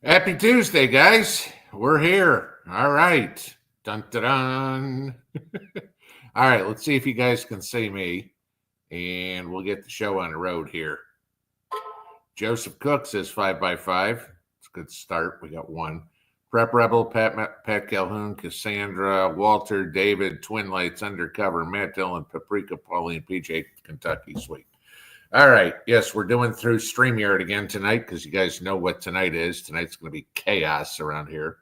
Happy Tuesday, guys. We're here. All right. Dun dun dun. All right, let's see if you guys can see me, and we'll get the show on the road here. Joseph Cook says 5x5. It's a good start. We got one. Prep Rebel, Pat Calhoun, Cassandra, Walter, David, Twin Lights, Undercover, Matt Dillon, Paprika, Pauline, PJ, Kentucky, Sweet. All right. Yes, we're doing through StreamYard again tonight because you guys know what tonight is. Tonight's going to be chaos around here.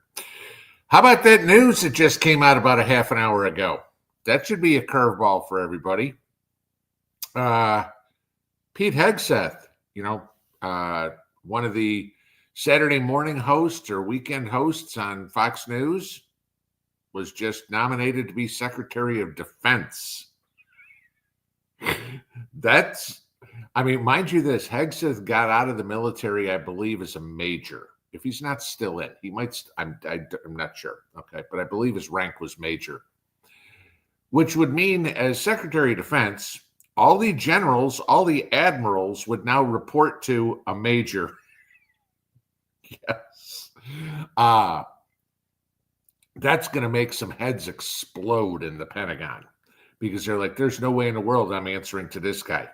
How about that news that just came out about a half an hour ago? That should be a curveball for everybody. Pete Hegseth, one of the Saturday morning hosts or weekend hosts on Fox News, was just nominated to be Secretary of Defense. Mind you this, Hegseth got out of the military, I believe, as a major. If he's not still in, he might, I'm not sure, okay, but I believe his rank was major, which would mean as Secretary of Defense, all the generals, all the admirals would now report to a major. Yes. That's going to make some heads explode in the Pentagon because they're like, there's no way in the world I'm answering to this guy.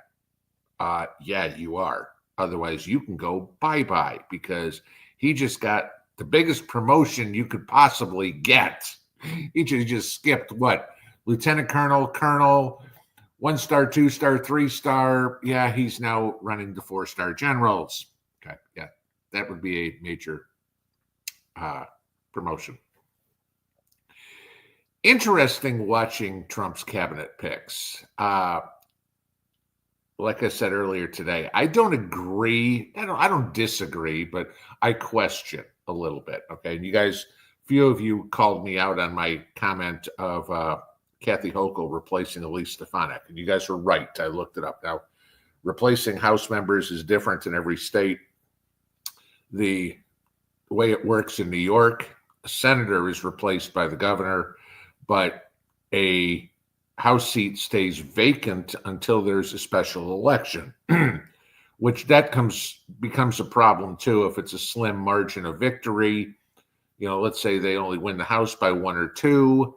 Yeah, you are. Otherwise, you can go bye-bye because he just got the biggest promotion you could possibly get. He just skipped what? Lieutenant Colonel, Colonel, 1-star, 2-star, 3-star. Yeah, he's now running the 4-star generals. Okay, yeah, that would be a major promotion. Interesting watching Trump's cabinet picks. Like I said earlier today, I don't agree. I don't disagree, but I question a little bit. Okay. And you guys, few of you called me out on my comment of Kathy Hochul replacing Elise Stefanik. And you guys were right. I looked it up. Now, replacing House members is different in every state. The way it works in New York, a senator is replaced by the governor, but a House seat stays vacant until there's a special election, which becomes a problem too if it's a slim margin of victory. Let's say they only win the House by 1 or 2.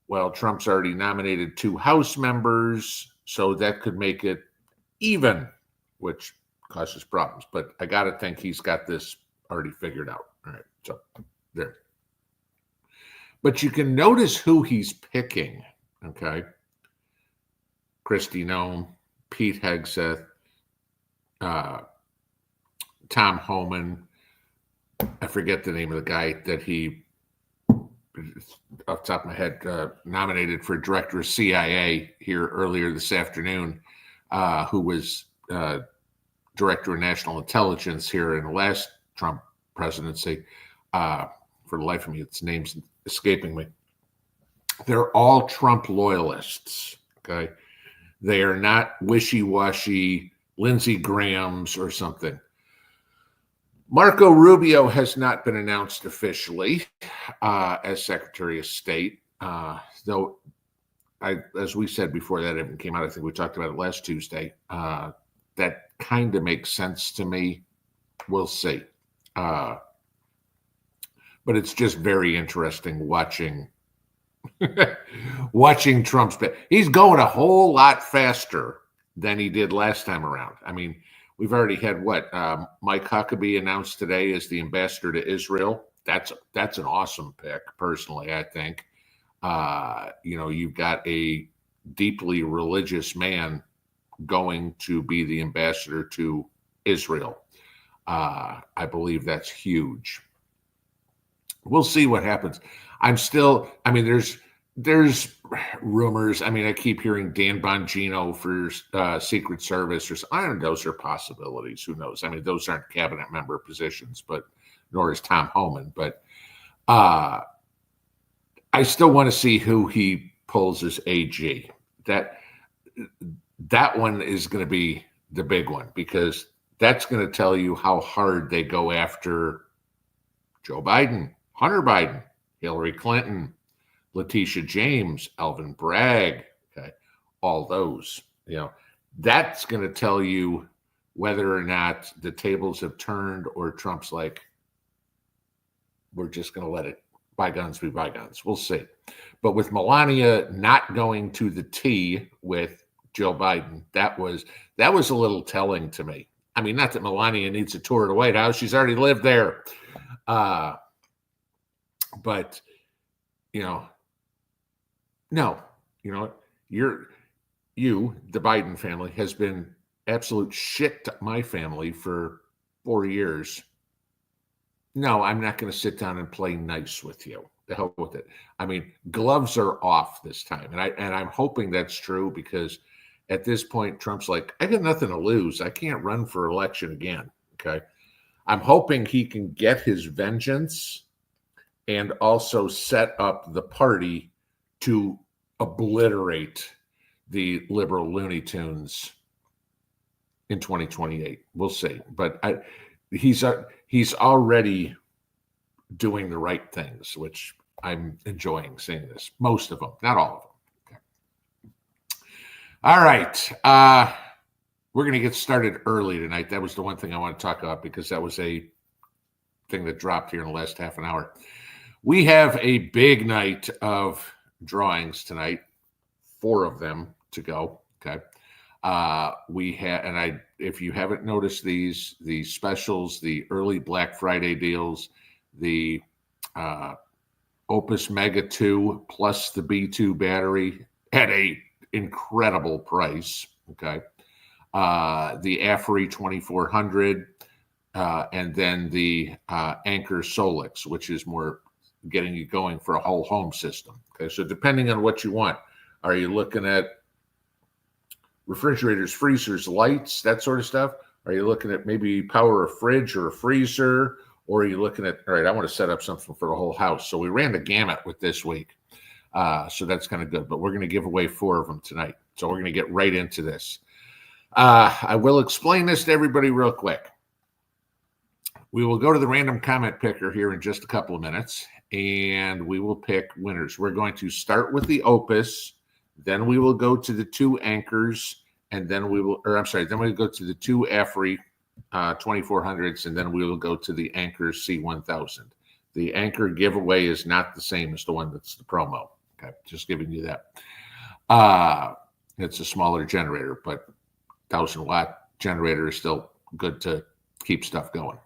Well, Trump's already nominated 2 House members, so that could make it even, which causes problems. But I got to think he's got this already figured out. All right, so there. But you can notice who he's picking. Okay. Kristi Noem, Pete Hegseth, Tom Homan. I forget the name of the guy that he, off the top of my head, nominated for director of CIA here earlier this afternoon, who was director of national intelligence here in the last Trump presidency. For the life of me, its name's escaping me. They're all Trump loyalists, okay? They are not wishy-washy Lindsey Grahams or something. Marco Rubio has not been announced officially as Secretary of State, though, as we said before that even came out, I think we talked about it last Tuesday, that kind of makes sense to me. We'll see. But it's just very interesting watching Trump's. He's going a whole lot faster than he did last time around. I mean, we've already had Mike Huckabee announced today as the ambassador to Israel. That's an awesome pick, personally, I think. You've got a deeply religious man going to be the ambassador to Israel. I believe that's huge. We'll see what happens. There's rumors. I keep hearing Dan Bongino for Secret Service, or I don't know. Those are possibilities. Who knows? Those aren't cabinet member positions, but nor is Tom Homan. But I still want to see who he pulls as AG. That one is going to be the big one because that's going to tell you how hard they go after Joe Biden, Hunter Biden, Hillary Clinton, Letitia James, Alvin Bragg, okay, all those. That's going to tell you whether or not the tables have turned or Trump's like, we're just going to let it bygones be bygones. We'll see. But with Melania not going to the tee with Joe Biden, that was a little telling to me. I mean, not that Melania needs a tour of the White House. She's already lived there. But, no, you, the Biden family, has been absolute shit to my family for 4 years. No, I'm not going to sit down and play nice with you. The hell with it. I mean, gloves are off this time. And I'm hoping that's true, because at this point, Trump's like, I got nothing to lose. I can't run for election again. Okay. I'm hoping he can get his vengeance and also set up the party to obliterate the liberal Looney Tunes in 2028. We'll see. But he's already doing the right things, which I'm enjoying seeing this. Most of them, not all of them. Okay. All right. We're going to get started early tonight. That was the one thing I want to talk about, because that was a thing that dropped here in the last half an hour. We have a big night of drawings tonight, 4 of them to go. Okay. We have, and if you haven't noticed the specials, the early Black Friday deals, the Opus Mega 2 plus the B2 battery at a incredible price. Okay. The Afri 2400, and then the Anchor Solix, which is more getting you going for a whole home system. Okay. So depending on what you want, are you looking at refrigerators, freezers, lights, that sort of stuff? Are you looking at maybe power a fridge or a freezer? Or are you looking at, all right, I want to set up something for the whole house. So we ran the gamut with this week. So that's kind of good. But we're going to give away 4 of them tonight. So we're going to get right into this. I will explain this to everybody real quick. We will go to the random comment picker here in just a couple of minutes, and we will pick winners. We're going to start with the Opus. Then we will go to the 2 Anchors, and then we'll go to the 2 Afri 2400s, and then we will go to the Anchor C1000. The Anchor giveaway is not the same as the one that's the promo. Okay, just giving you that. It's a smaller generator, but 1,000-watt generator is still good to keep stuff going.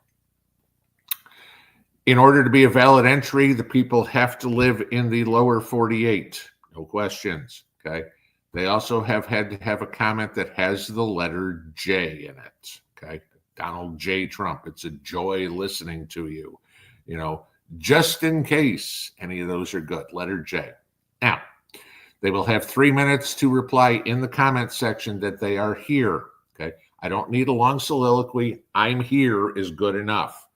In order to be a valid entry, the people have to live in the lower 48. No questions. Okay. They also have had to have a comment that has the letter J in it. Okay. Donald J. Trump. It's a joy listening to you. Just in case any of those are good. Letter J. Now, they will have 3 minutes to reply in the comment section that they are here. Okay. I don't need a long soliloquy. I'm here is good enough.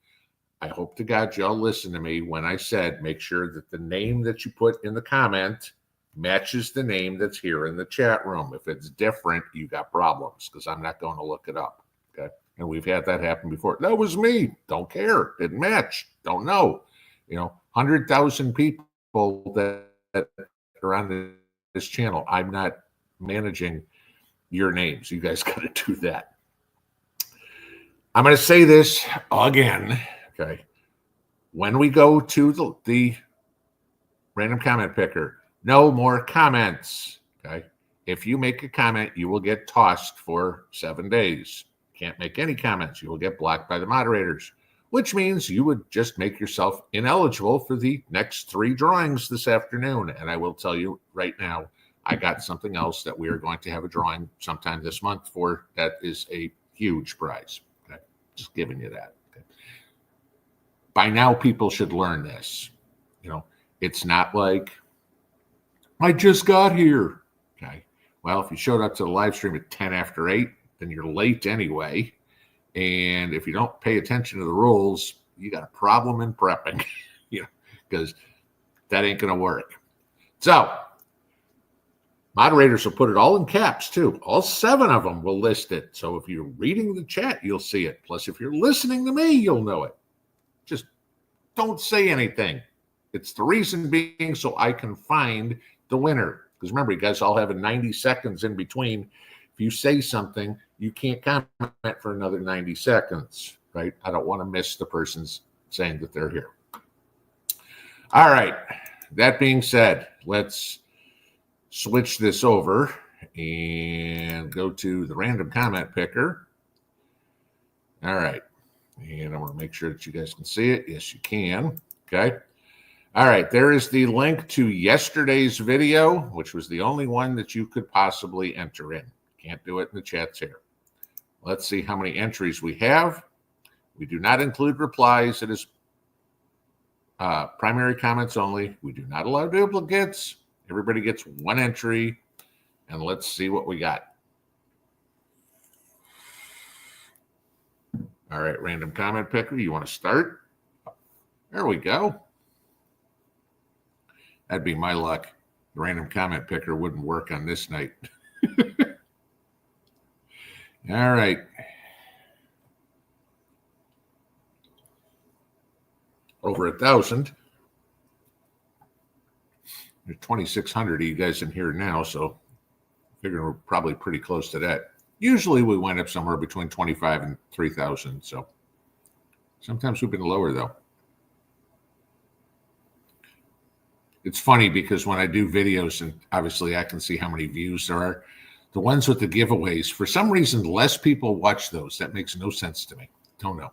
I hope to God y'all listen to me when I said make sure that the name that you put in the comment matches the name that's here in the chat room. If it's different, you got problems, because I'm not going to look it up. Okay. And we've had that happen before. That was me. Don't care. Didn't match. Don't know. 100,000 people that are on this channel. I'm not managing your names. You guys got to do that. I'm going to say this again. Okay. When we go to the random comment picker, no more comments. Okay. If you make a comment, you will get tossed for 7 days. Can't make any comments. You will get blocked by the moderators, which means you would just make yourself ineligible for the next 3 drawings this afternoon. And I will tell you right now, I got something else that we are going to have a drawing sometime this month for. That is a huge prize. Okay. Just giving you that. Okay. By now, people should learn this. It's not like, I just got here. Okay. Well, if you showed up to the live stream at 10 after 8, then you're late anyway. And if you don't pay attention to the rules, you got a problem in prepping, because that ain't going to work. So moderators will put it all in caps too. All 7 of them will list it. So if you're reading the chat, you'll see it. Plus, if you're listening to me, you'll know it. Just don't say anything. It's the reason being so I can find the winner. Because remember, you guys all have 90 seconds in between. If you say something, you can't comment for another 90 seconds, right? I don't want to miss the person's saying that they're here. All right. That being said, let's switch this over and go to the random comment picker. All right. And I want to make sure that you guys can see it. Yes, you can. Okay. All right. There is the link to yesterday's video, which was the only one that you could possibly enter in. Can't do it in the chats here. Let's see how many entries we have. We do not include replies. It is primary comments only. We do not allow duplicates. Everybody gets one entry. And let's see what we got. All right, random comment picker, you want to start? There we go. That'd be my luck. The random comment picker wouldn't work on this night. All right. Over 1,000. There's 2,600 of you guys in here now, so I figure we're probably pretty close to that. Usually we wind up somewhere between 25 and 3,000, so sometimes we've been lower, though. It's funny because when I do videos, and obviously I can see how many views there are, the ones with the giveaways, for some reason, less people watch those. That makes no sense to me. Don't know.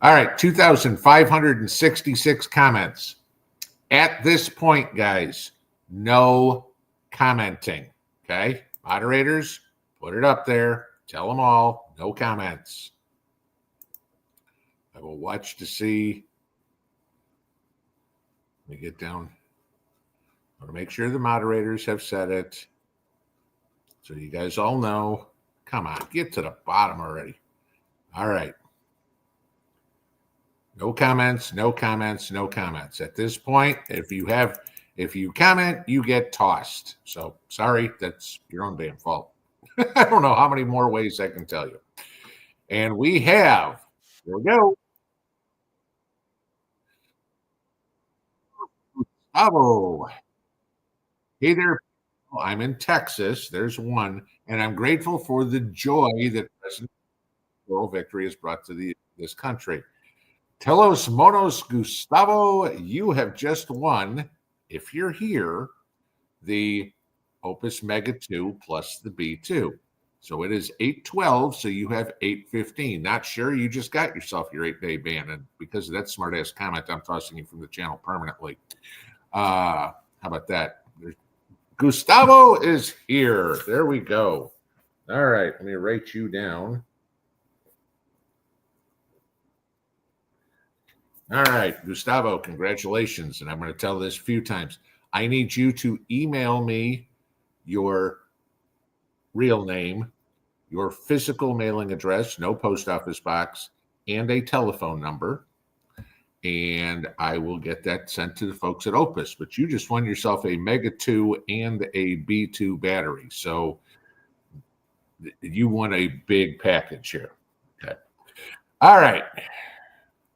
All right, 2,566 comments. At this point, guys, no commenting, okay? Moderators, put it up there. Tell them all, no comments. I will watch to see. Let me get down. I want to make sure the moderators have said it. So you guys all know. Come on, get to the bottom already. All right. No comments, no comments, no comments. At this point, if you comment, you get tossed. So sorry, that's your own damn fault. I don't know how many more ways I can tell you. And we have, here we go. Bravo. Hey there. I'm in Texas. There's one. And I'm grateful for the joy that President World Victory has brought to this country. Telos Monos Gustavo, you have just won, if you're here, the Opus Mega 2 plus the B2. So it is 812, so you have 815. Not sure, you just got yourself your 8-day ban. And because of that smart-ass comment, I'm tossing you from the channel permanently. How about that? Gustavo is here. There we go. All right, let me write you down. All right, Gustavo, congratulations. And I'm going to tell this a few times. I need you to email me your real name, your physical mailing address, no post office box, and a telephone number. And I will get that sent to the folks at Opus. But you just won yourself a Mega 2 and a B2 battery. So you won a big package here. Okay. All right.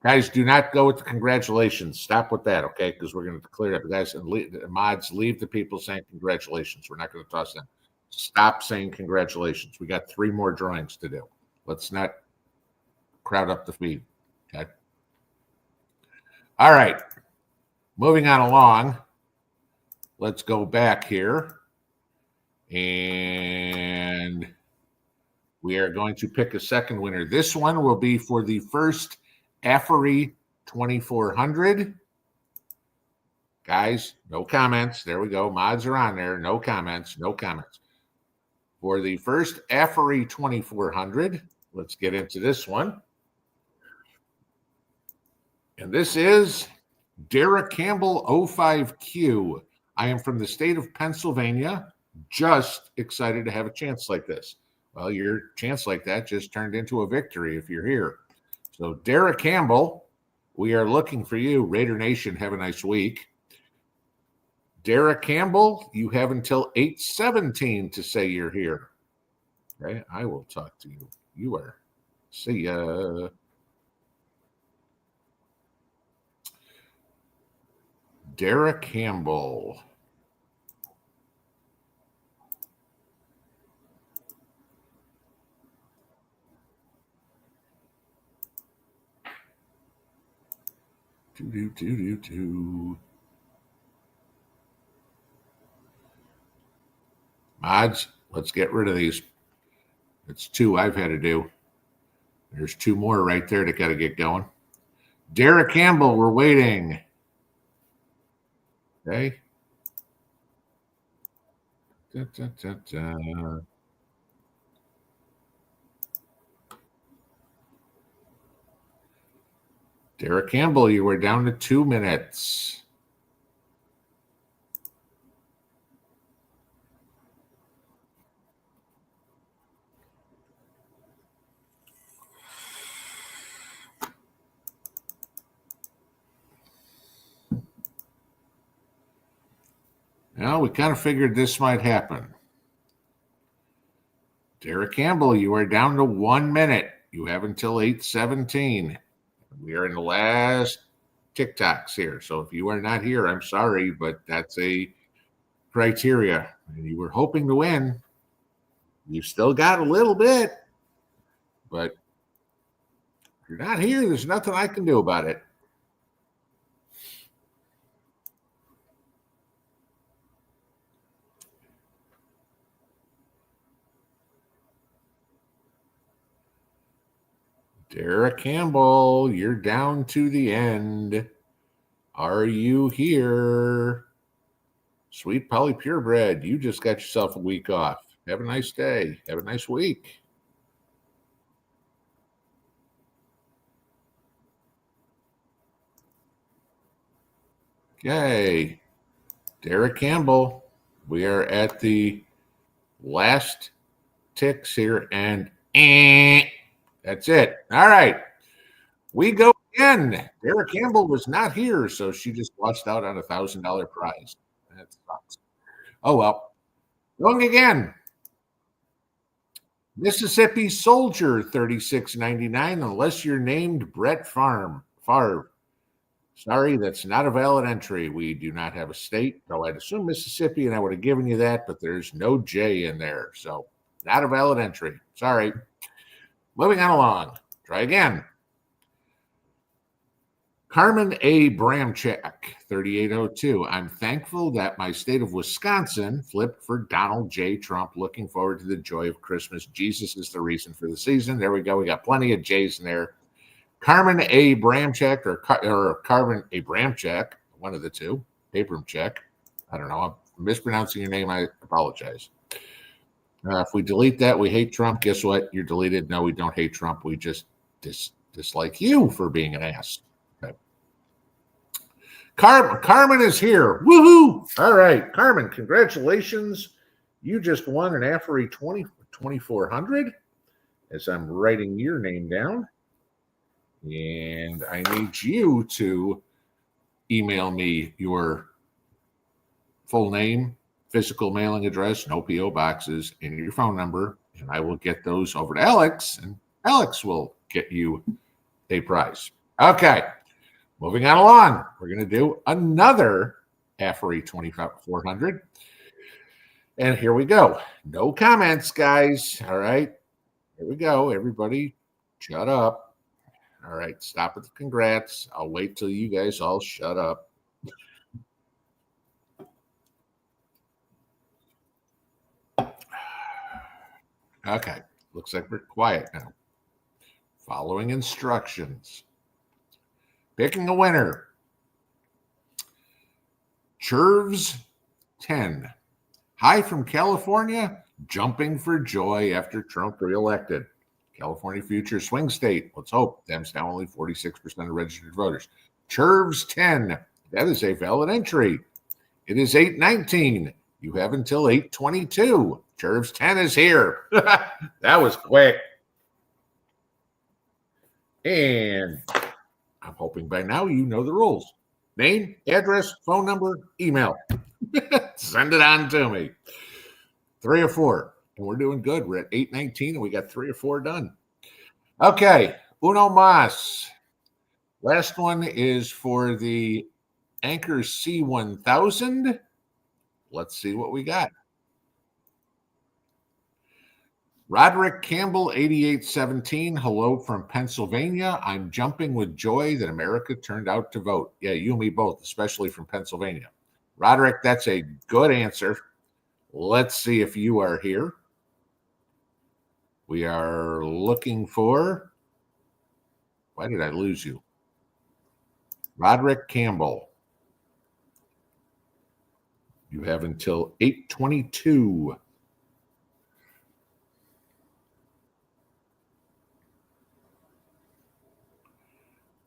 Guys, do not go with the congratulations. Stop with that, okay? Because we're going to clear up. Guys, and mods, leave the people saying congratulations. We're not going to toss them. Stop saying congratulations. We got 3 more drawings to do. Let's not crowd up the feed, okay? All right. Moving on along. Let's go back here. And we are going to pick a second winner. This one will be for the first Affery 2400. Guys, no comments. There we go. Mods are on there. No comments. No comments. For the first Affery 2400, let's get into this one. And this is Derek Campbell 05Q. I am from the state of Pennsylvania. Just excited to have a chance like this. Well, your chance like that just turned into a victory if you're here. So, Derek Campbell, we are looking for you. Raider Nation, have a nice week. Derek Campbell, you have until 8:17 to say you're here. Okay, I will talk to you. You are. See ya. Derek Campbell. Odds. Let's get rid of these. It's 2 I've had to do. There's 2 more right there that got to get going. Derek Campbell, we're waiting. Okay. Da, da, da, da. Derek Campbell, you were down to 2 minutes. Well, we kind of figured this might happen. Derek Campbell, you are down to 1 minute. You have until 8:17. We are in the last TikToks here. So if you are not here, I'm sorry, but that's a criteria. And you were hoping to win. You still got a little bit, but if you're not here, there's nothing I can do about it. Derek Campbell, you're down to the end. Are you here? Sweet Polly Purebred, you just got yourself a week off. Have a nice day. Have a nice week. Okay. Derek Campbell, we are at the last ticks here, and that's it. All right. We go again. Derek Campbell was not here, so she just lost out on $1,000 prize. That sucks. Oh, well. Going again. Mississippi Soldier, $36.99, unless you're named Brett Favre. Sorry, that's not a valid entry. We do not have a state, though I'd assume Mississippi, and I would have given you that, but there's no J in there. So not a valid entry. Sorry. Moving on along. Try again. Carmen A. Bramchak, 3802. I'm thankful that my state of Wisconsin flipped for Donald J. Trump. Looking forward to the joy of Christmas. Jesus is the reason for the season. There we go. We got plenty of J's in there. Carmen A. Bramchak or Carmen A. Bramchak, one of the two. Abramchak. I don't know. I'm mispronouncing your name. I apologize. If we delete that, we hate Trump. Guess what? You're deleted. No, we don't hate Trump. We just dislike you for being an ass. Okay. Carmen is here. Woohoo! All right, Carmen, congratulations. You just won an Affery 2400 as I'm writing your name down. And I need you to email me your full name, physical mailing address, no P.O. boxes, and your phone number, and I will get those over to Alex, and Alex will get you a prize. Okay, moving on along. We're going to do another Affery 2400. And here we go. No comments, guys. All right, here we go. Everybody shut up. All right, stop at the congrats. I'll wait till you guys all shut up. Okay, looks like we're quiet now. Following instructions. Picking a winner. Churves 10. Hi from California, jumping for joy after Trump reelected. California future swing state. Let's hope. Them's now only 46% of registered voters. Churves 10. That is a valid entry. It is 8:19. You have until 8:22. Churves 10 is here. That was quick. And I'm hoping by now you know the rules. Name, address, phone number, email. Send it on to me. 3 or 4. And we're doing good. We're at 8:19 and we got 3 or 4 done. Okay. Uno mas. Last one is for the Anchor C1000. Let's see what we got. Roderick Campbell, 8817. Hello from Pennsylvania. I'm jumping with joy that America turned out to vote. Yeah, you and me both, especially from Pennsylvania. Roderick, that's a good answer. Let's see if you are here. We are looking for, why did I lose you? Roderick Campbell. You have until 8:22.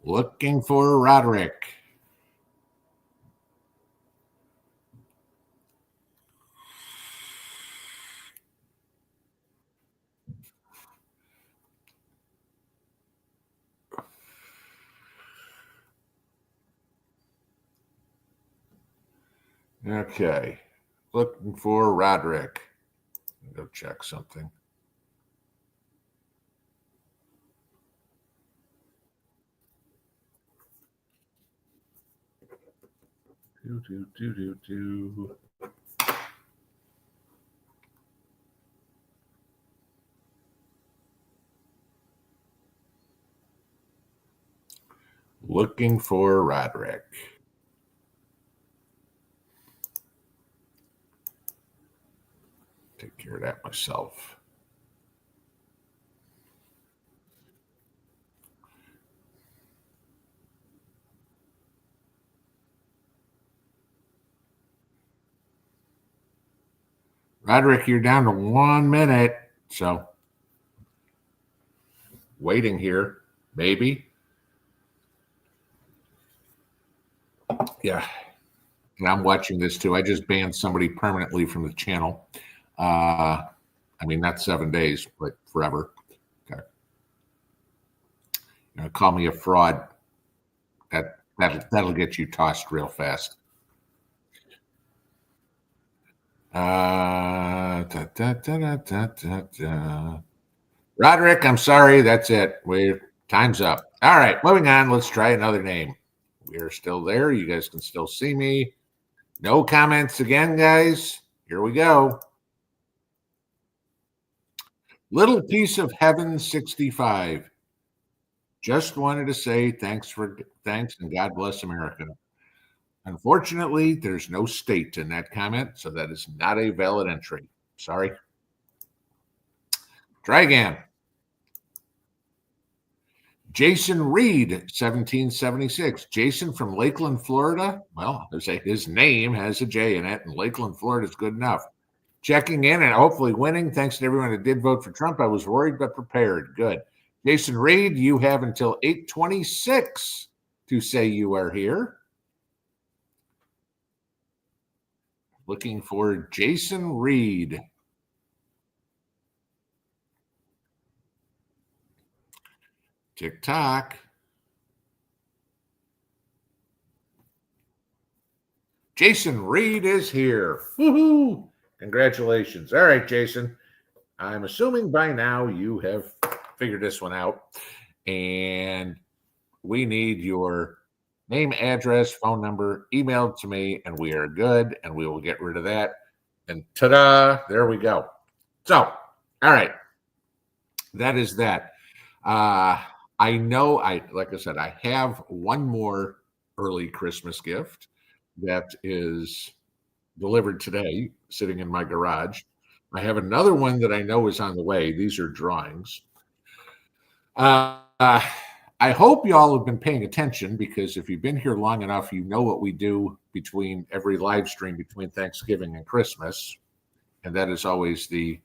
Looking for Roderick. Okay. Looking for Roderick. Go check something. Do. Looking for Roderick. Take care of that myself. Roderick, you're down to 1 minute. So waiting here, maybe. Yeah. And I'm watching this too. I just banned somebody permanently from the channel. I mean, not 7 days, but forever. Okay. You're gonna call me a fraud. That'll get you tossed real fast. Roderick, I'm sorry. That's it. Time's up. All right, moving on. Let's try another name. We are still there. You guys can still see me. No comments again, guys. Here we go. Little Piece of Heaven 65. Just wanted to say thanks and God bless America. Unfortunately, there's no state in that comment, so that is not a valid entry. Sorry. Try again. Jason Reed, 1776. Jason from Lakeland, Florida. Well, his name has a J in it, and Lakeland, Florida is good enough. Checking in and hopefully winning. Thanks to everyone that did vote for Trump. I was worried but prepared. Good. Jason Reed, you have until 8:26 to say you are here. Looking for Jason Reed. TikTok. Jason Reed is here. Woohoo! Congratulations. All right, Jason. I'm assuming by now you have figured this one out. And we need your name, address, phone number, emailed to me, and we are good. And we will get rid of that. And ta-da, there we go. So, all right. That is that. I know like I said, I have one more early Christmas gift that is delivered today, sitting in my garage. I have another one that I know is on the way. These are drawings. I hope y'all have been paying attention, because if you've been here long enough, you know what we do between every live stream between Thanksgiving and Christmas. And that is always the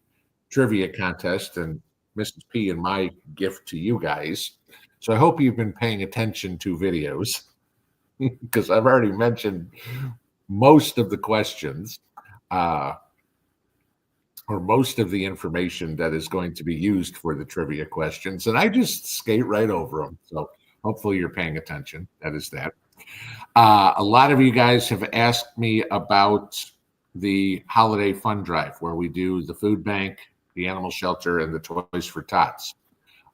trivia contest and Mrs. P and my gift to you guys. So I hope you've been paying attention to videos, because I've already mentioned most of the questions, or most of the information that is going to be used for the trivia questions. And I just skate right over them. So hopefully you're paying attention. That is that. A lot of you guys have asked me about the holiday fund drive, where we do the food bank, the animal shelter, and the Toys for Tots.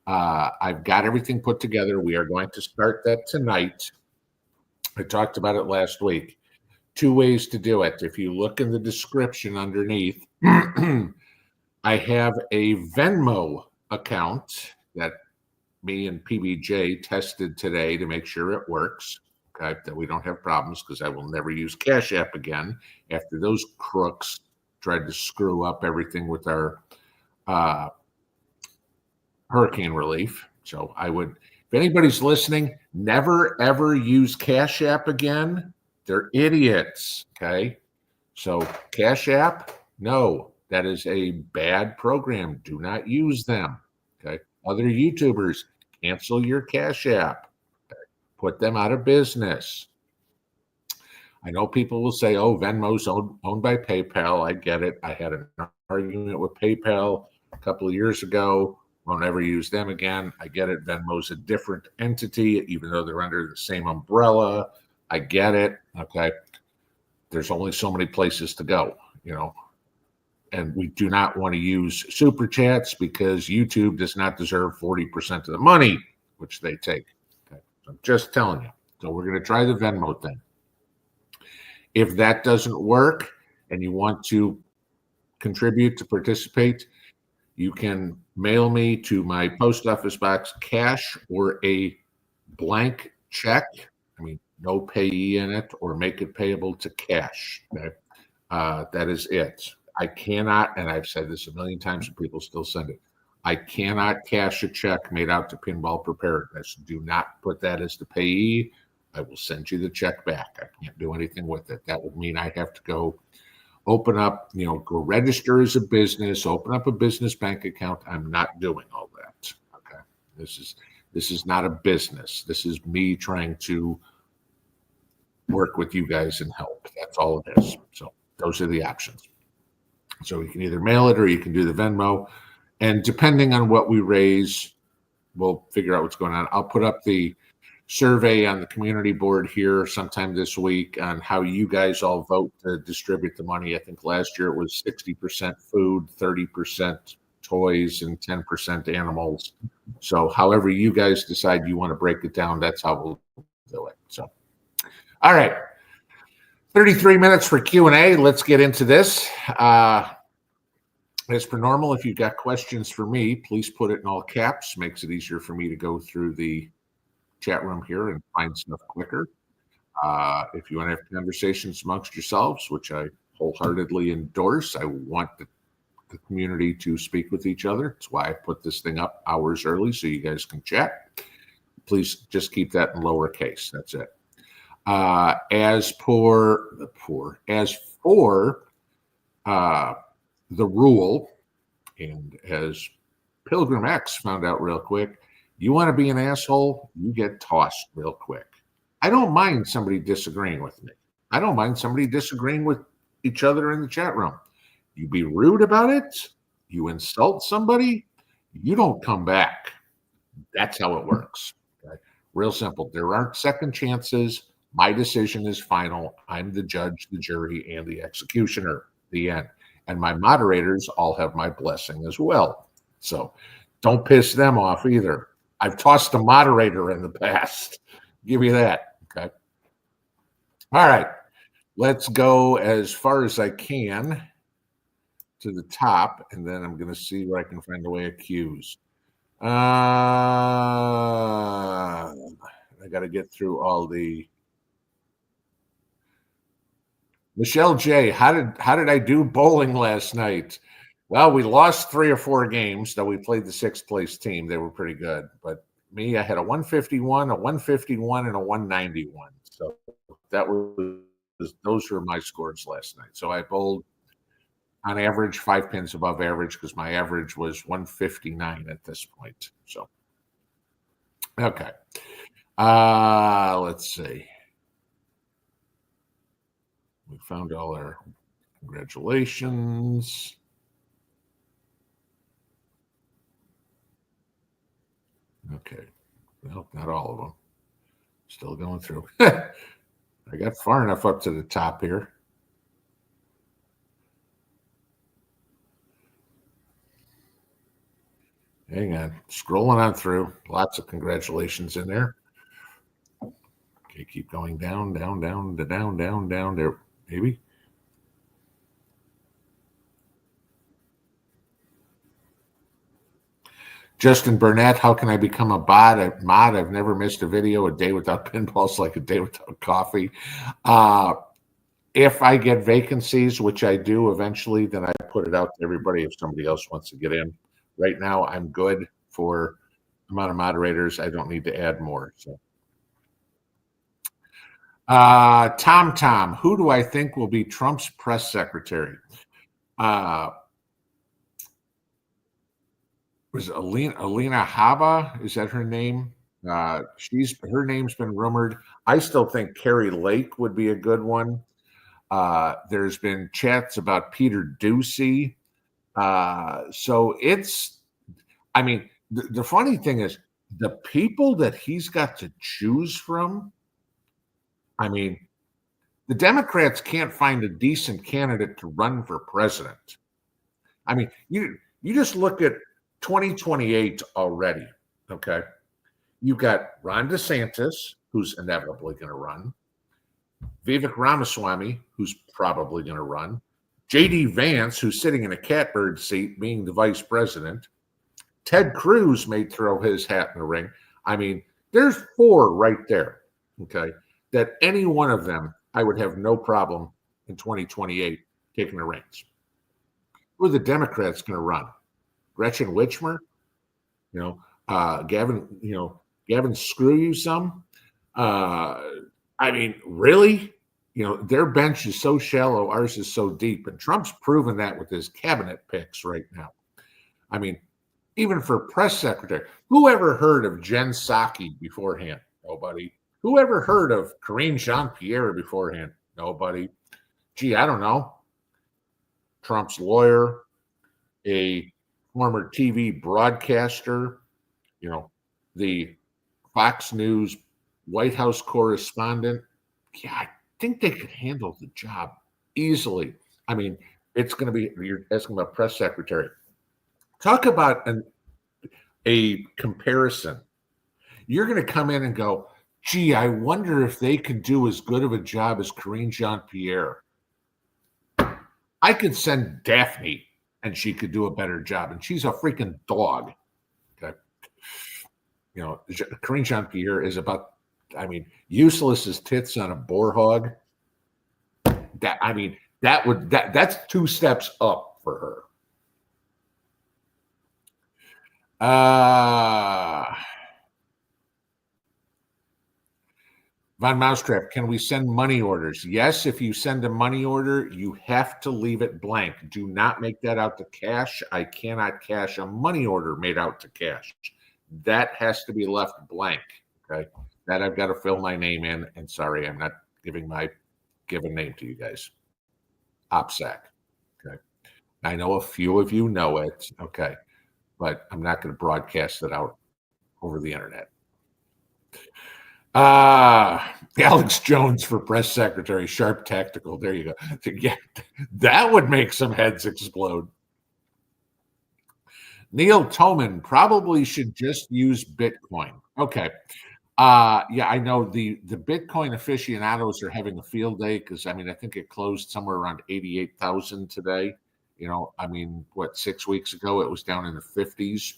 I've got everything put together. We are going to start that tonight. I talked about it last week. 2 ways to do it. If you look in the description underneath, I have a Venmo account that me and PBJ tested today to make sure it works. Okay, that we don't have problems, because I will never use Cash App again after those crooks tried to screw up everything with our hurricane relief. So I would, if anybody's listening, never ever use Cash App again. They're idiots. Okay. So Cash App, no, that is a bad program. Do not use them. Okay. Other YouTubers, cancel your Cash App. Put them out of business. I know people will say, oh, Venmo's owned by PayPal. I get it. I had an argument with PayPal a couple of years ago. Won't ever use them again. I get it. Venmo's a different entity, even though they're under the same umbrella. I get it. Okay. There's only so many places to go, and we do not want to use super chats because YouTube does not deserve 40% of the money, which they take. Okay. I'm just telling you. So we're going to try the Venmo thing. If that doesn't work and you want to contribute to participate, you can mail me to my post office box cash or a blank check. I mean, no payee in it, or make it payable to cash. Okay? That is it. I cannot, and I've said this a million times and people still send it, I cannot cash a check made out to Pinball Preparedness. Do not put that as the payee. I will send you the check back. I can't do anything with it. That would mean I have to go open up, go register as a business, open up a business bank account. I'm not doing all that. Okay. This is not a business. This is me trying to work with you guys and help. That's all it is. So those are the options. So you can either mail it or you can do the Venmo. And depending on what we raise, we'll figure out what's going on. I'll put up the survey on the community board here sometime this week on how you guys all vote to distribute the money. I think last year it was 60% food, 30% toys, and 10% animals. So however you guys decide you want to break it down, that's how we'll do it. So, all right. 33 minutes for Q&A. Let's get into this. As per normal, if you've got questions for me, please put it in all caps. Makes it easier for me to go through the chat room here and find stuff quicker. If you want to have conversations amongst yourselves, which I wholeheartedly endorse, I want the community to speak with each other. That's why I put this thing up hours early so you guys can chat. Please just keep that in lowercase. That's it. As for the rule, and as Pilgrim X found out real quick, you want to be an asshole, you get tossed real quick. I don't mind somebody disagreeing with me. I don't mind somebody disagreeing with each other in the chat room. You be rude about it, you insult somebody, you don't come back. That's how it works. Okay? Real simple. There aren't second chances. My decision is final. I'm the judge, the jury, and the executioner. The end. And my moderators all have my blessing as well. So don't piss them off either. I've tossed a moderator in the past. Give you that. Okay. All right. Let's go as far as I can to the top, and then I'm going to see where I can find a way of cues. I got to get through all the. Michelle J, how did I do bowling last night? Well, we lost 3 or 4 games, though we played the 6th place team. They were pretty good. But me, I had a 151, a 151, and a 191. So those were my scores last night. So I bowled on average 5 pins above average because my average was 159 at this point. So, okay. Let's see. We found all our congratulations. Okay. Well, not all of them. Still going through. I got far enough up to the top here. Hang on. Scrolling on through. Lots of congratulations in there. Okay, keep going down, down, down, down, down, down there. Maybe. Justin Burnett, how can I become a mod? I've never missed a video. A day without pinballs like a day without coffee. If I get vacancies, which I do eventually, then I put it out to everybody if somebody else wants to get in. Right now, I'm good for amount of moderators. I don't need to add more. So, Tom, who do I think will be Trump's press secretary? Uh, was it Alina Haba? Is that her name? She's her name's been rumored. I still think Carrie Lake would be a good one. There's been chats about Peter Ducey. So it's, I mean, the funny thing is the people that he's got to choose from. I mean, the Democrats can't find a decent candidate to run for president. I mean, you just look at 2028 already. Okay, you've got Ron DeSantis, who's inevitably going to run. Vivek Ramaswamy, who's probably going to run. J.D. Vance, who's sitting in a catbird seat, being the vice president. Ted Cruz may throw his hat in the ring. I mean, there's four right there. Okay, that any one of them, I would have no problem in 2028 taking the reins. Who are the Democrats going to run? Gretchen Whitmer? Gavin, Gavin, screw you some. I mean, really? Their bench is so shallow, ours is so deep. And Trump's proven that with his cabinet picks right now. I mean, even for press secretary, who ever heard of Jen Psaki beforehand? Nobody. Who ever heard of Karine Jean-Pierre beforehand? Nobody. Gee, I don't know. Trump's lawyer, a former TV broadcaster, the Fox News White House correspondent. Yeah, I think they could handle the job easily. I mean, it's going to be, you're asking about press secretary. Talk about a comparison. You're going to come in and go, gee, I wonder if they could do as good of a job as Karine Jean-Pierre. I could send Daphne and she could do a better job. And she's a freaking dog. Okay. Karine Jean-Pierre is about, useless as tits on a boar hog. That's two steps up for her. Von Mousetrap, can we send money orders? Yes, if you send a money order, you have to leave it blank. Do not make that out to cash. I cannot cash a money order made out to cash. That has to be left blank. Okay. That I've got to fill my name in. And sorry, I'm not giving my given name to you guys. OPSEC. Okay. I know a few of you know it. Okay. But I'm not going to broadcast it out over the internet. Alex Jones for press secretary, sharp tactical. There you go. Yeah, that would make some heads explode. Neil Toman probably should just use Bitcoin. Okay. Yeah, I know the Bitcoin aficionados are having a field day because I think it closed somewhere around 88,000 today. 6 weeks ago it was down in the 50s.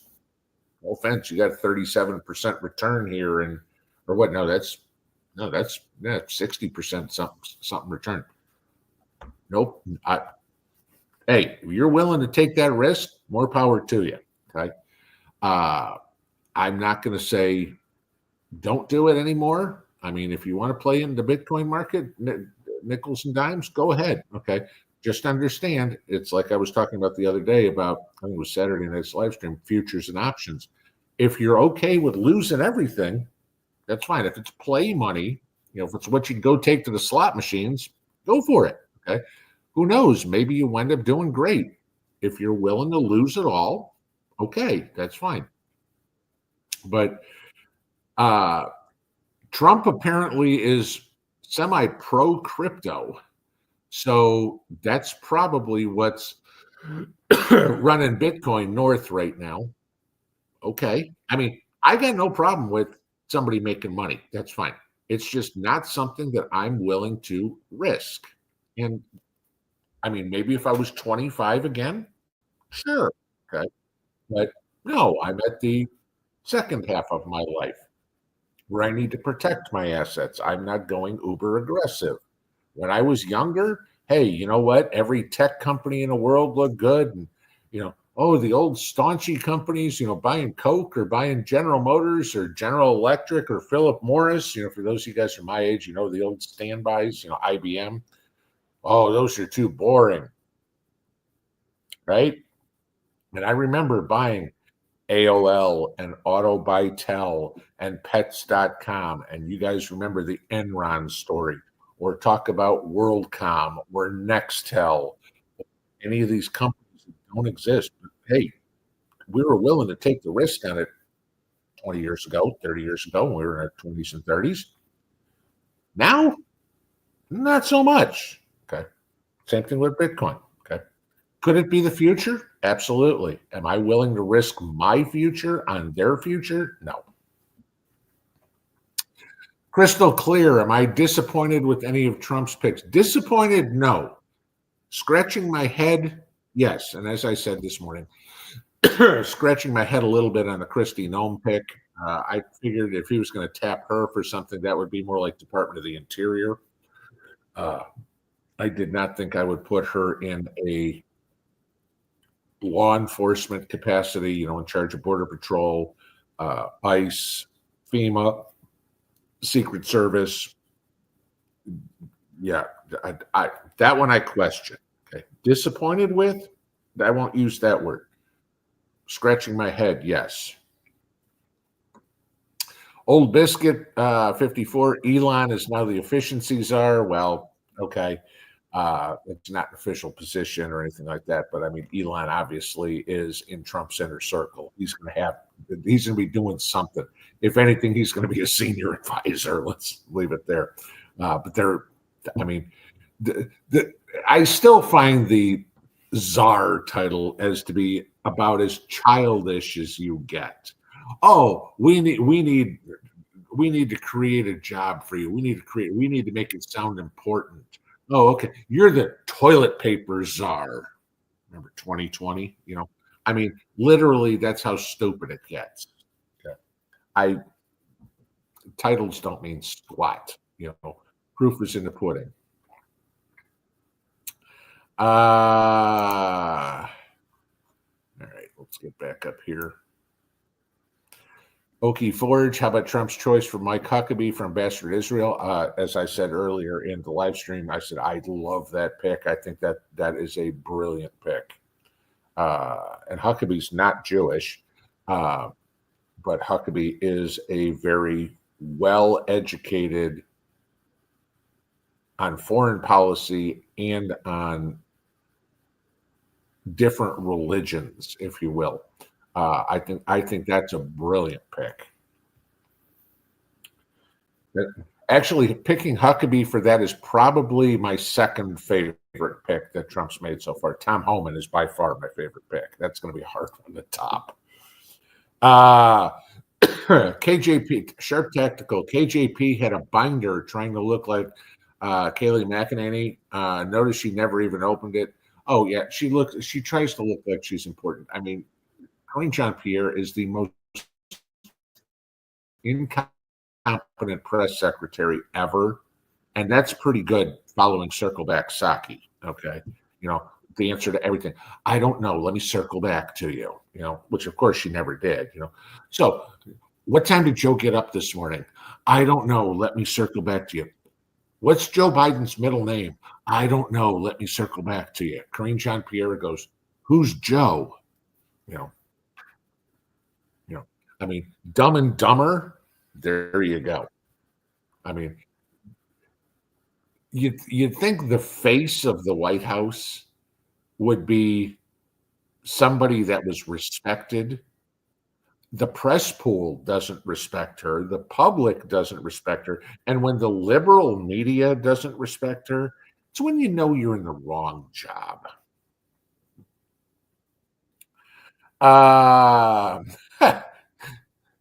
No offense, you got a 37% return here, or what? No, that's 60% something return. Nope. Hey, if you're willing to take that risk, more power to you. Okay. I'm not going to say don't do it anymore. If you want to play in the Bitcoin market, nickels and dimes, go ahead. Okay. Just understand, it's like I was talking about the other day about, I think it was Saturday night's live stream, futures and options. If you're okay with losing everything, that's fine. If it's play money, if it's what you go take to the slot machines, go for it. Okay. Who knows? Maybe you wind up doing great. If you're willing to lose it all, okay, that's fine. But Trump apparently is semi-pro crypto. So that's probably what's running Bitcoin north right now. Okay. I got no problem with somebody making money. That's fine. It's just not something that I'm willing to risk. And maybe if I was 25 again, sure. Okay. But no, I'm at the second half of my life where I need to protect my assets. I'm not going uber aggressive. when I was younger, hey, you know what? Every tech company in the world looked good. And, oh, the old staunchy companies, buying Coke or buying General Motors or General Electric or Philip Morris, for those of you guys from my age, the old standbys, IBM. Oh, those are too boring, right? And I remember buying AOL and Autobytel and Pets.com. And you guys remember the Enron story, or talk about WorldCom or Nextel, any of these companies that don't exist. But hey, we were willing to take the risk on it 20 years ago, 30 years ago, when we were in our 20s and 30s. Now, not so much. Okay. Same thing with Bitcoin. Okay. Could it be the future? Absolutely. Am I willing to risk my future on their future? No. Crystal clear. Am I disappointed with any of Trump's picks? Disappointed? No. Scratching my head? Yes. And as I said this morning, scratching my head a little bit on the Christy Nome pick. I figured if he was going to tap her for something, that would be more like Department of the Interior. I did not think I would put her in a law enforcement capacity, in charge of Border Patrol, ICE, FEMA, Secret Service. Yeah, that one I question. Okay, disappointed with? I won't use that word. Scratching my head, yes. Old Biscuit, 54. Elon is now the efficiency czar. Well, okay. It's not an official position or anything like that, but I mean, Elon obviously is in Trump's inner circle. He's going to be doing something. If anything, he's going to be a senior advisor. Let's leave it there. I mean, I still find the czar title as to be about as childish as you get. Oh, we need to create a job for you. We need to make it sound important. Oh, okay. You're the toilet paper czar. Remember 2020? I mean, literally, that's how stupid it gets. Okay. Titles don't mean squat. Proof is in the pudding. All right, let's get back up here. Okie Forge, how about Trump's choice for Mike Huckabee from Ambassador to Israel? As I said earlier in the live stream, I said I love that pick. I think that is a brilliant pick. And Huckabee's not Jewish, but Huckabee is a very well-educated on foreign policy and on different religions, if you will. I think that's a brilliant pick. Actually, picking Huckabee for that is probably my second favorite pick that Trump's made so far. Tom Homan is by far my favorite pick. That's going to be a hard one to top. KJP, Sharp Tactical. KJP had a binder trying to look like Kayleigh McEnany. Notice she never even opened it. Oh, yeah, she tries to look like she's important. I mean, Karine Jean-Pierre is the most incompetent press secretary ever, and that's pretty good following Circle Back Psaki, okay? The answer to everything. I don't know. Let me circle back to you, which of course she never did, So what time did Joe get up this morning? I don't know. Let me circle back to you. What's Joe Biden's middle name? I don't know. Let me circle back to you. Karine Jean-Pierre goes, who's Joe? I mean, Dumb and Dumber. There you go. I mean, you'd think the face of the White House would be somebody that was respected. The press pool doesn't respect her. The public doesn't respect her. And when the liberal media doesn't respect her, it's when you know you're in the wrong job.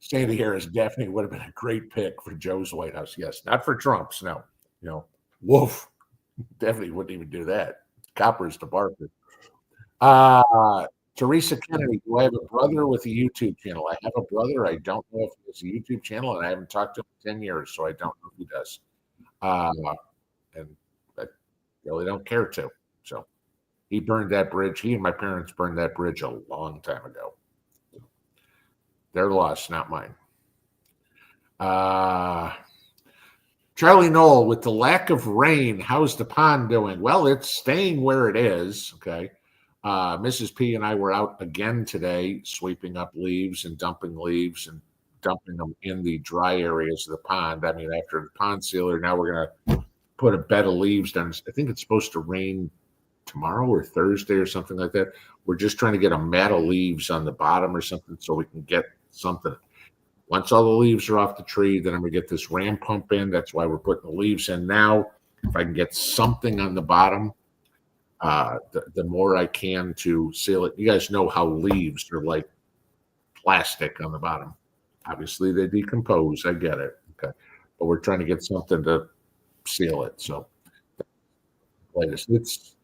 Sandy Harris definitely would have been a great pick for Joe's White House. Yes, not for Trump's. No, Wolf definitely wouldn't even do that. Coppers to Barker. Teresa Kennedy, do I have a brother with a YouTube channel? I have a brother. I don't know if he has a YouTube channel, and I haven't talked to him in 10 years, so I don't know if he does. And really don't care to. So he burned that bridge. He and my parents burned that bridge a long time ago. Their loss, not mine. Charlie Knoll, with the lack of rain, how's the pond doing? Well, it's staying where it is. Okay. Mrs. P and I were out again today, sweeping up leaves and dumping leaves and dumping them in the dry areas of the pond. I mean, after the pond sealer, now we're going to put a bed of leaves down. I think it's supposed to rain tomorrow or Thursday or something like that. We're just trying to get a mat of leaves on the bottom or something so we can get something. Once all the leaves are off the tree, then I'm going to get this ram pump in. That's why we're putting the leaves in now. If I can get something on the bottom, the more I can to seal it. You guys know how leaves are like plastic on the bottom. Obviously, they decompose. I get it. Okay. But we're trying to get something to seal it. So it's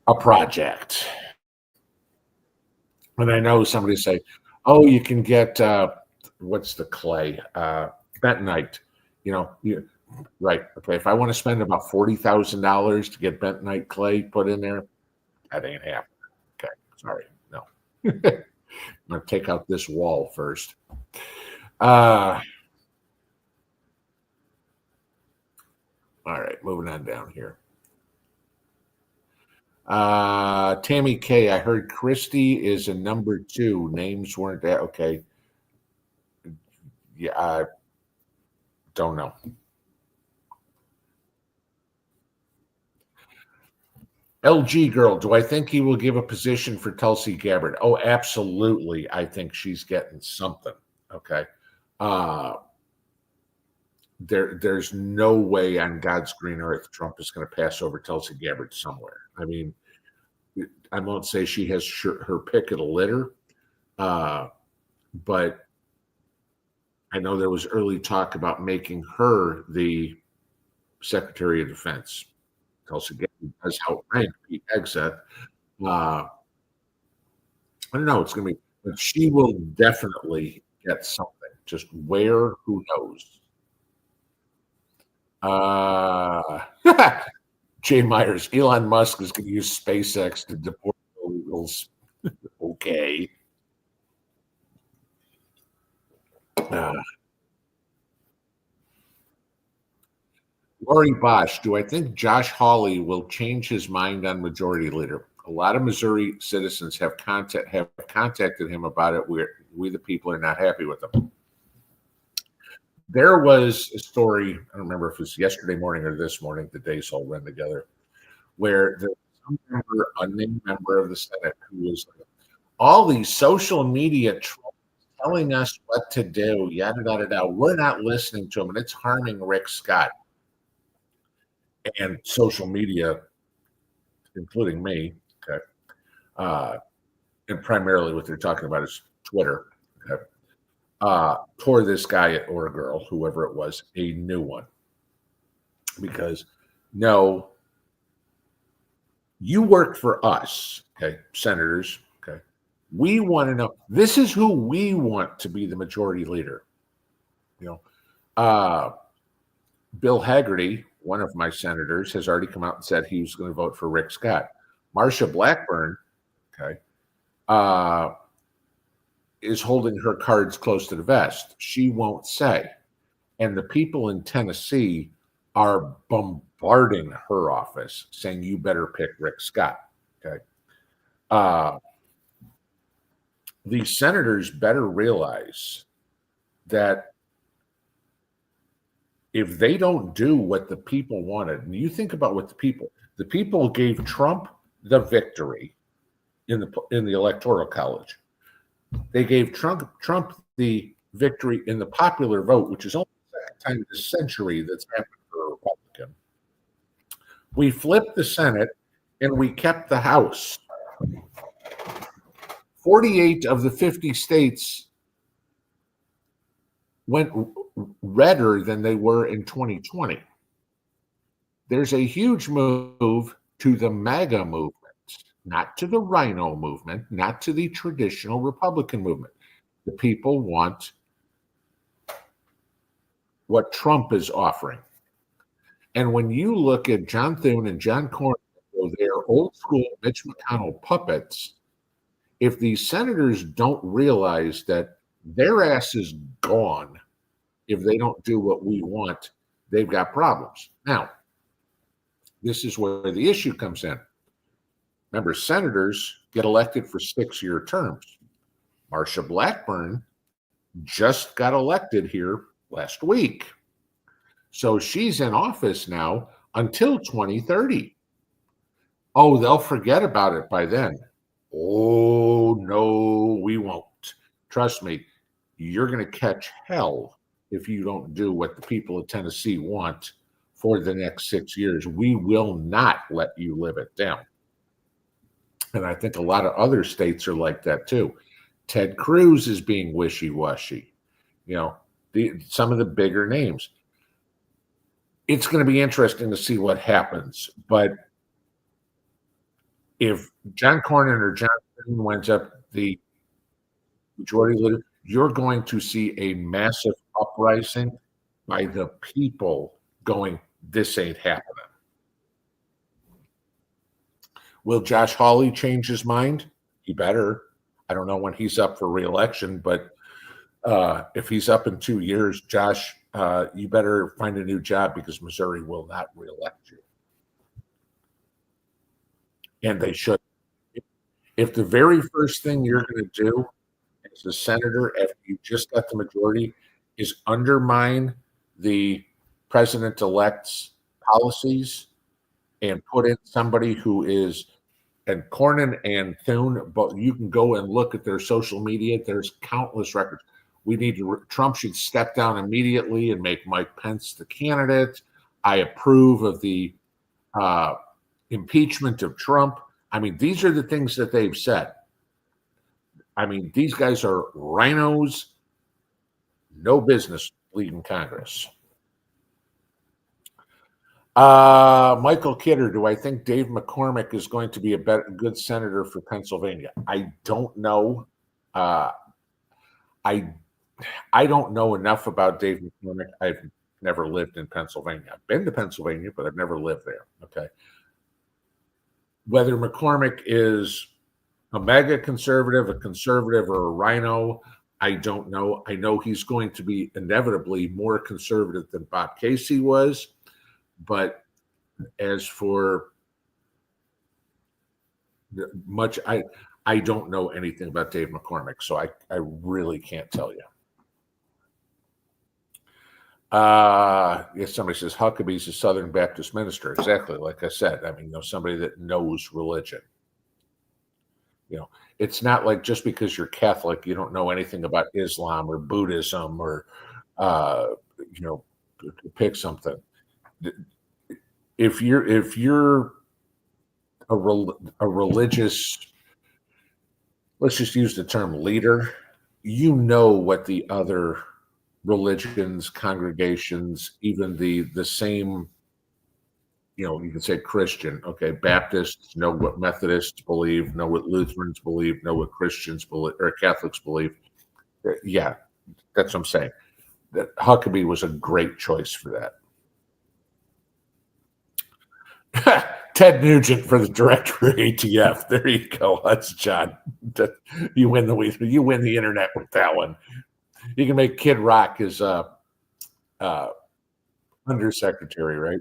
a project. And I know somebody say, oh, you can get what's the clay? Bentonite. Right. Okay. If I want to spend about $40,000 to get bentonite clay put in there, that ain't happening. Okay. Sorry. No. I'm gonna take out this wall first. All right, moving on down here. Tammy K, I heard Christy is a number 2. Names weren't that okay. Yeah, I don't know. LG girl, do I think he will give a position for Tulsi Gabbard? Oh, absolutely. I think she's getting something. Okay. There's no way on God's green earth Trump is going to pass over Tulsi Gabbard somewhere. I mean, I won't say she has her pick of the litter, but I know there was early talk about making her the Secretary of Defense. Tulsi Gabbard does outrank Pete Hegseth. I don't know. It's going to be, but she will definitely get something. Just where, who knows? Jay Myers, Elon Musk is going to use SpaceX to deport illegals. Okay. Lori Bosch, do I think Josh Hawley will change his mind on majority leader? A lot of Missouri citizens have contacted him about it. We the people are not happy with him. There was a story, I don't remember if it was yesterday morning or this morning, the days all run together, where there was some unnamed member of the Senate who was like, all these social media trolls telling us what to do, yada, yada, yada. We're not listening to them, and it's harming Rick Scott. And social media, including me, okay, and primarily what they're talking about is Twitter, okay, tore this guy or a girl, whoever it was, a new one. Because, no, you work for us, okay, senators, okay. We want to know, this is who we want to be the majority leader. Bill Hagerty, one of my senators, has already come out and said he was going to vote for Rick Scott. Marsha Blackburn, okay, is holding her cards close to the vest. She won't say. And the people in Tennessee are bombarding her office saying, you better pick Rick Scott. Okay. The senators better realize that if they don't do what the people wanted, and you think about what the people gave Trump the victory in the Electoral College. They gave Trump the victory in the popular vote, which is only the second time in a century that's happened for a Republican. We flipped the Senate and we kept the House. 48 of the 50 states went redder than they were in 2020. There's a huge move to the MAGA movement, not to the Rhino movement, not to the traditional Republican movement. The people want what Trump is offering. And when you look at John Thune and John Cornyn, they're old school Mitch McConnell puppets. If these senators don't realize that their ass is gone if they don't do what we want, they've got problems. Now, this is where the issue comes in. Remember, senators get elected for 6-year terms. Marsha Blackburn just got elected here last week. So she's in office now until 2030. Oh, they'll forget about it by then. Oh, no, we won't. Trust me, you're going to catch hell if you don't do what the people of Tennessee want for the next 6 years. We will not let you live it down. And I think a lot of other states are like that too. Ted Cruz is being wishy-washy. You know, some of the bigger names. It's going to be interesting to see what happens. But if John Cornyn or John Thune winds up the majority leader, you're going to see a massive uprising by the people going, this ain't happening. Will Josh Hawley change his mind? He better. I don't know when he's up for re-election, but if he's up in 2 years, Josh, you better find a new job because Missouri will not re-elect you. And they should. If the very first thing you're going to do as a senator after you just got the majority is undermine the president-elect's policies and put in somebody who is, and Cornyn and Thune, but you can go and look at their social media. There's countless records. We need to, Trump should step down immediately and make Mike Pence the candidate. I approve of the impeachment of Trump. I mean, these are the things that they've said. I mean, these guys are rhinos, no business leading Congress. Michael Kidder, do I think Dave McCormick is going to be a good senator for Pennsylvania? I don't know. I don't know enough about Dave McCormick. I've never lived in Pennsylvania. I've been to Pennsylvania, but I've never lived there. Okay. Whether McCormick is a mega conservative, a conservative, or a rhino, I don't know. I know he's going to be inevitably more conservative than Bob Casey was. But as for much, I don't know anything about Dave McCormick, so I really can't tell you. Yes, somebody says Huckabee's a Southern Baptist minister. Exactly, like I said. I mean, somebody that knows religion. It's not like just because you're Catholic, you don't know anything about Islam or Buddhism or, pick something. If you're a religious, let's just use the term leader, you know what the other religions, congregations, even the same, you can say Christian, okay, Baptists know what Methodists believe, know what Lutherans believe, know what Christians believe, or Catholics believe. Yeah, that's what I'm saying. That Huckabee was a great choice for that. Ted Nugent for the director of ATF. There you go. That's John. You win the internet with that one. You can make Kid Rock his undersecretary, right?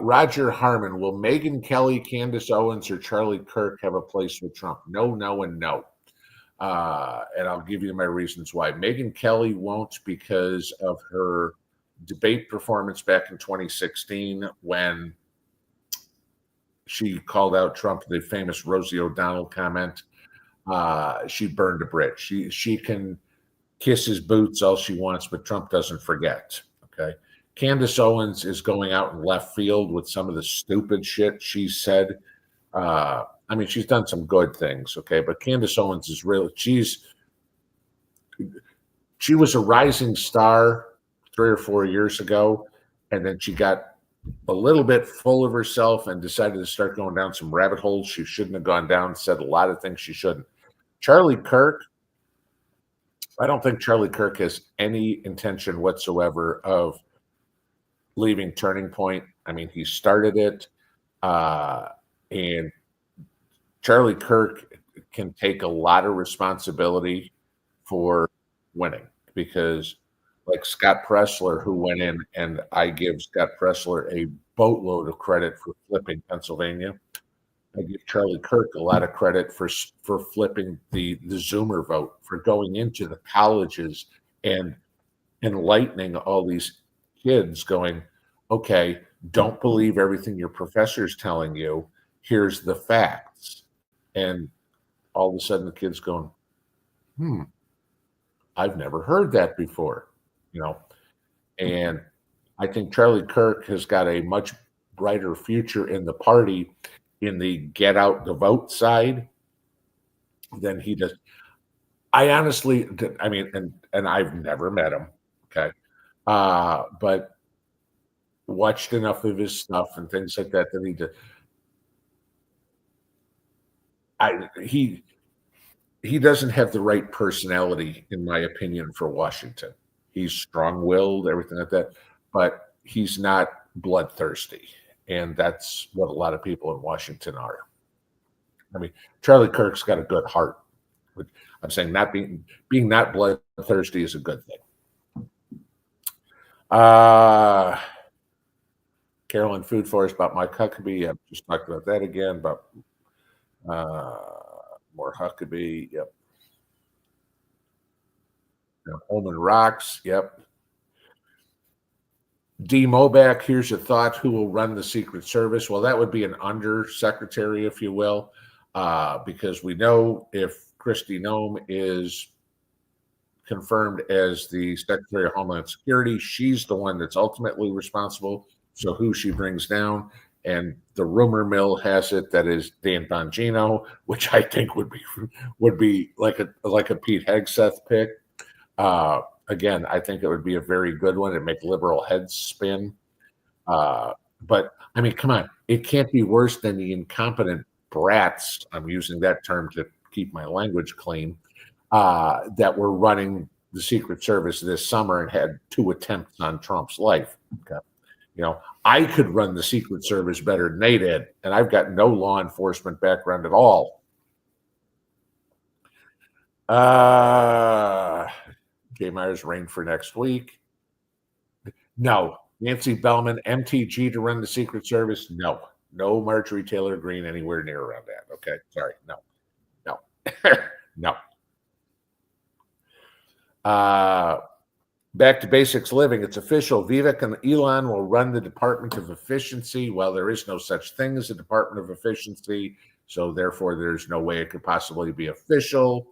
Roger Harmon, will Megyn Kelly, Candace Owens, or Charlie Kirk have a place with Trump? No, no, and no. And I'll give you my reasons why. Megyn Kelly won't because of her debate performance back in 2016 when she called out Trump, the famous Rosie O'Donnell comment. She burned a bridge. She can kiss his boots all she wants, but Trump doesn't forget. Okay. Candace Owens is going out in left field with some of the stupid shit she said. I mean, she's done some good things, okay, but Candace Owens is really, she was a rising star 3 or 4 years ago, and then she got a little bit full of herself and decided to start going down some rabbit holes she shouldn't have gone down, said a lot of things she shouldn't. Charlie Kirk, I don't think Charlie Kirk has any intention whatsoever of leaving Turning Point. I mean, he started it, uh, and Charlie Kirk can take a lot of responsibility for winning because, like Scott Pressler, who went in, and I give Scott Pressler a boatload of credit for flipping Pennsylvania. I give Charlie Kirk a lot of credit for flipping the Zoomer vote, for going into the colleges and enlightening all these kids, going, okay, don't believe everything your professor's telling you. Here's the facts. And all of a sudden the kid's going, hmm, I've never heard that before, you know. And I think Charlie Kirk has got a much brighter future in the party in the get out the vote side than he does. I honestly, I mean, and I've never met him, okay, but watched enough of his stuff and things like that that he did. I he doesn't have the right personality, in my opinion, for Washington. He's strong-willed, everything like that, but he's not bloodthirsty, and that's what a lot of people in Washington are. I mean, Charlie Kirk's got a good heart. But I'm saying not being not bloodthirsty is a good thing. Uh Carolyn Food Forest about Mike Huckabee. I've just talked about that again, but more Huckabee. Yep. Holman Rocks. Yep. D. Moback, here's a thought. Who will run the Secret Service? Well, that would be an undersecretary, if you will, because we know if Kristi Noem is confirmed as the Secretary of Homeland Security, she's the one that's ultimately responsible. So who she brings down, and the rumor mill has it that is Dan Bongino, which I think would be like a Pete Hegseth pick. Again, I think it would be a very good one. It'd make liberal heads spin. But I mean, come on, it can't be worse than the incompetent brats. I'm using that term to keep my language clean. That were running the Secret Service this summer and had 2 attempts on Trump's life. Okay. You know, I could run the Secret Service better than they did, and I've got no law enforcement background at all. Jay Myers reign for next week. No. Nancy Bellman, MTG to run the Secret Service? No. No Marjorie Taylor Greene anywhere near around that. Okay. Sorry. No. No. No. Back to basics living. It's official. Vivek and Elon will run the Department of Efficiency. Well, there is no such thing as a Department of Efficiency, so therefore there's no way it could possibly be official.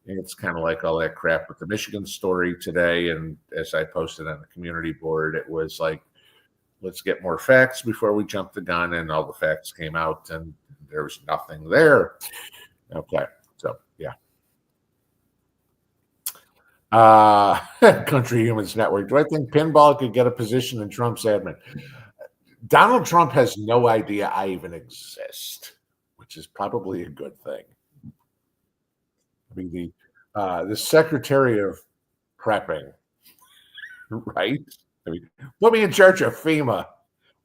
It's kind of like all that crap with the Michigan story today. And as I posted on the community board, it was like, let's get more facts before we jump the gun. And all the facts came out and there was nothing there. Okay. So, yeah. Country Humans Network. Do I think pinball could get a position in Trump's admin? Donald Trump has no idea I even exist, which is probably a good thing. I mean, the Secretary of Prepping, right? I mean, put me in charge of FEMA.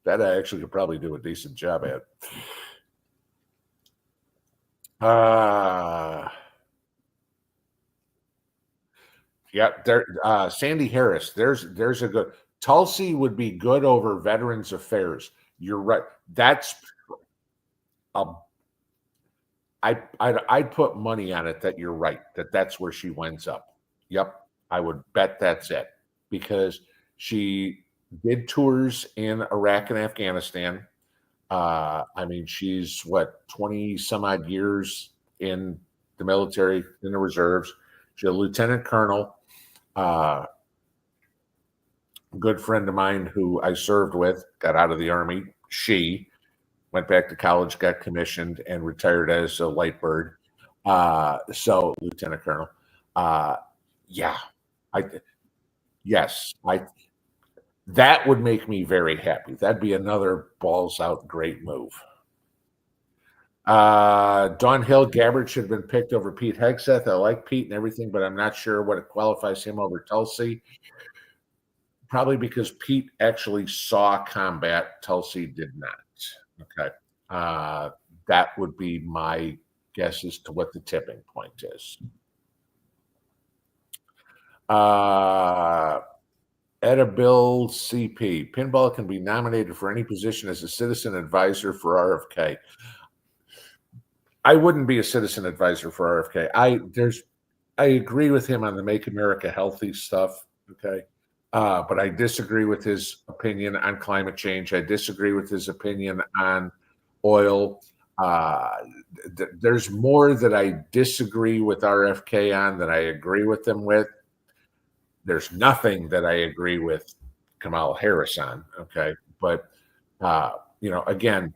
That I actually could probably do a decent job at. Yeah, there. Sandy Harris. There's a good. Tulsi would be good over Veterans Affairs. You're right. That's I'd put money on it that you're right, that's where she winds up. Yep, I would bet that's it, because she did tours in Iraq and Afghanistan. I mean, she's what, 20 some odd years in the military, in the reserves. She's a lieutenant colonel. A good friend of mine who I served with got out of the Army. She went back to college, got commissioned, and retired as a light bird. So lieutenant colonel. Yeah, yes, that would make me very happy. That'd be another balls out great move. Don Hill, Gabbard should have been picked over Pete Hegseth. I like Pete and everything, but I'm not sure what qualifies him over Tulsi. Probably because Pete actually saw combat, Tulsi did not. Okay. Uh, that would be my guess as to what the tipping point is. Uh, Edibil CP. Pinball can be nominated for any position as a citizen advisor for RFK. I wouldn't be a citizen advisor for RFK. I agree with him on the Make America Healthy stuff. Okay. But I disagree with his opinion on climate change. I disagree with his opinion on oil. Uh, there's more that I disagree with RFK on than I agree with him with. There's nothing that I agree with Kamala Harris on. Okay. But, again,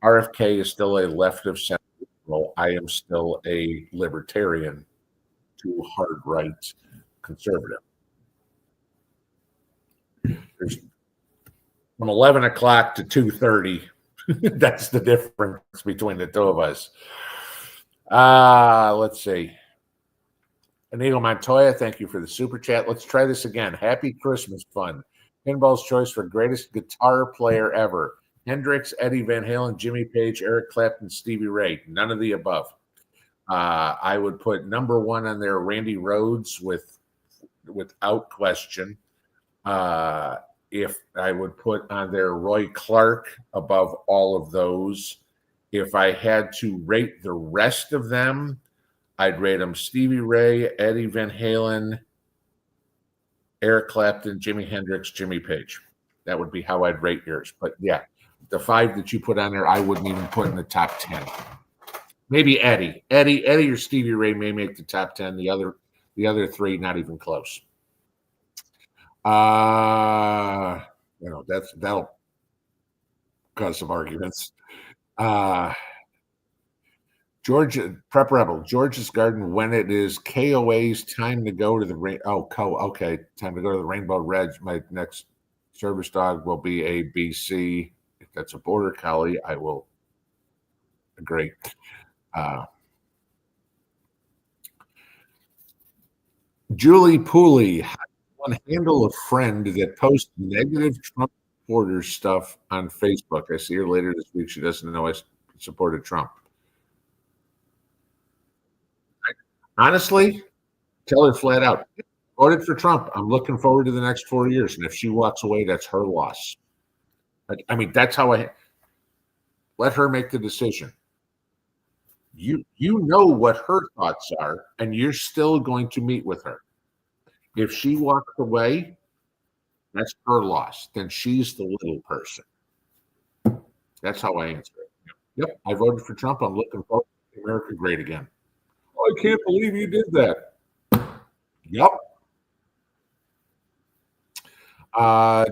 RFK is still a left of center. Well, I am still a libertarian to hard right conservative. There's from 11 o'clock to 2:30. That's the difference between the two of us. Let's see. Anigo Montoya, thank you for the super chat. Let's try this again. Happy Christmas fun. Pinball's choice for greatest guitar player ever. Hendrix, Eddie Van Halen, Jimmy Page, Eric Clapton, Stevie Ray. None of the above. I would put number one on there, Randy Rhoads, without question. If I would put on there Roy Clark above all of those. If I had to rate the rest of them, I'd rate them Stevie Ray, Eddie Van Halen, Eric Clapton, Jimi Hendrix, Jimmy Page. That would be how I'd rate yours. But yeah, the five that you put on there, I wouldn't even put in the top 10. Maybe Eddie or Stevie Ray may make the top 10. The other three, not even close. That'll cause some arguments. Georgia Prep Rebel, George's Garden, when it is KOA's time to go to the okay, time to go to the Rainbow Reg. My next service dog will be a BC. If that's a border collie, I will agree. Julie Pooley, one handle a friend that posts negative Trump supporters stuff on Facebook. I see her later this week. She doesn't know I supported Trump. Honestly, tell her flat out, voted for Trump. I'm looking forward to the next 4 years. And if she walks away, that's her loss. I mean, that's how I let her make the decision. You know what her thoughts are, and you're still going to meet with her. If she walks away, that's her loss. Then she's the little person. That's how I answer it. Yep, I voted for Trump. I'm looking forward to make America great again. Oh, I can't believe you did that. Yep.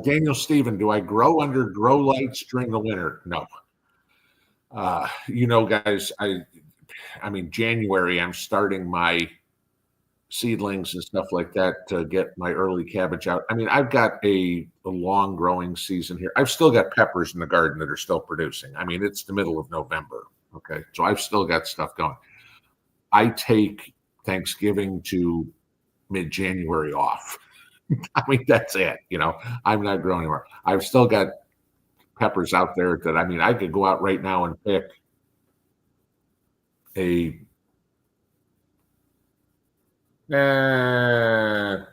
Daniel Stephen, do I grow under grow lights during the winter? No. Guys, I mean, January, I'm starting my seedlings and stuff like that to get my early cabbage out. I mean, I've got a long growing season here. I've still got peppers in the garden that are still producing. I mean, it's the middle of November. Okay. So I've still got stuff going. I take Thanksgiving to mid-January off. I mean, that's it. I'm not growing anymore. I've still got peppers out there that, I mean, I could go out right now and pick a 30,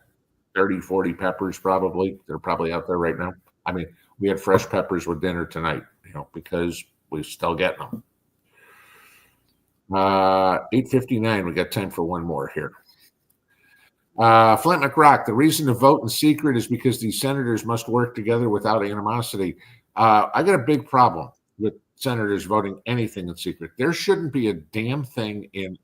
40 peppers probably. They're probably out there right now. I mean, we had fresh peppers with dinner tonight, because we're still getting them. 8:59. We got time for one more here. Flint McRock, the reason to vote in secret is because these senators must work together without animosity. I got a big problem with senators voting anything in secret. There shouldn't be a damn thing in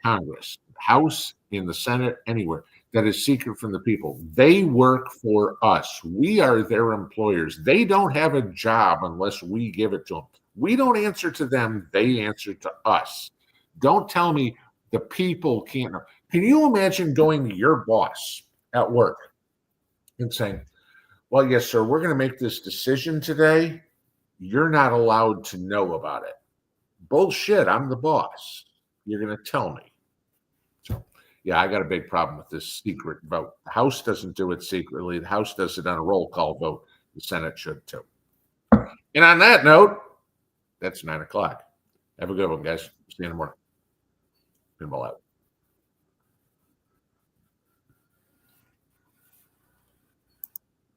Congress, House, in the Senate, anywhere that is secret from the people. They work for us. We are their employers. They don't have a job unless we give it to them. We don't answer to them. They answer to us. Don't tell me the people can't know. Can you imagine going to your boss at work and saying, well, yes, sir, we're going to make this decision today. You're not allowed to know about it. Bullshit. I'm the boss. You're going to tell me. So Yeah, I got a big problem with this secret vote. The House doesn't do it secretly. The House does it on a roll call vote. The Senate should too. And on that note, that's 9 o'clock. Have a good one, guys. See you in the morning. Pinball out.